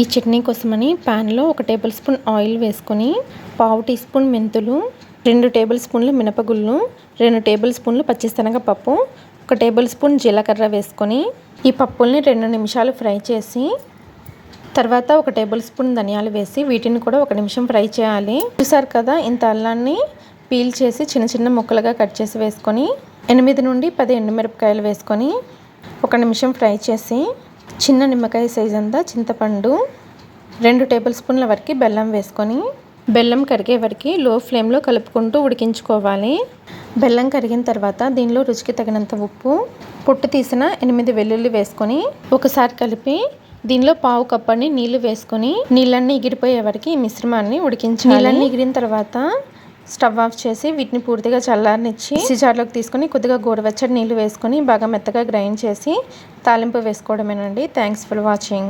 ఈ చట్నీ కోసమని ప్యాన్లో 1 టేబుల్ స్పూన్ ఆయిల్ వేసుకొని, పావు టీ స్పూన్ మెంతులు, 2 టేబుల్ స్పూన్లు మినపగుళ్ళు, 2 టేబుల్ స్పూన్లు పచ్చిశనగపప్పు, 1 టేబుల్ స్పూన్ జీలకర్ర వేసుకొని ఈ పప్పుల్ని 2 నిమిషాలు ఫ్రై చేసి, తర్వాత 1 టేబుల్ స్పూన్ ధనియాలు వేసి వీటిని కూడా 1 నిమిషం ఫ్రై చేయాలి. చూసారు కదా, ఇంత అల్లాన్ని పీల్ చేసి చిన్న చిన్న ముక్కలుగా కట్ చేసి వేసుకొని 8 నుండి 10 ఎండుమిరపకాయలు వేసుకొని 1 నిమిషం ఫ్రై చేసి, చిన్న నిమ్మకాయ సైజ్ అంతా చింతపండు, 2 టేబుల్ స్పూన్ల వరకు బెల్లం వేసుకొని బెల్లం కరిగే వరకు లో ఫ్లేమ్లో కలుపుకుంటూ ఉడికించుకోవాలి. బెల్లం కరిగిన తర్వాత దీనిలో రుచికి తగినంత ఉప్పు, పొట్టు తీసిన 8 వెల్లుల్లి వేసుకొని ఒకసారి కలిపి దీనిలో పావు కప్పని నీళ్లు వేసుకొని నీళ్ళన్నీ ఎగిరిపోయే వరకు ఈ మిశ్రమాన్ని ఉడికించాలి. నీళ్ళన్నీ ఎగిరిన తర్వాత స్టవ్ ఆఫ్ చేసి వీటిని పూర్తిగా చల్లారనిచ్చి మిక్సీ జార్లోకి తీసుకొని కొద్దిగా గోరువెచ్చటి నీళ్లు వేసుకొని బాగా మెత్తగా గ్రైండ్ చేసి తాలింపు వేసుకోవడమేనండి. Thanks for watching.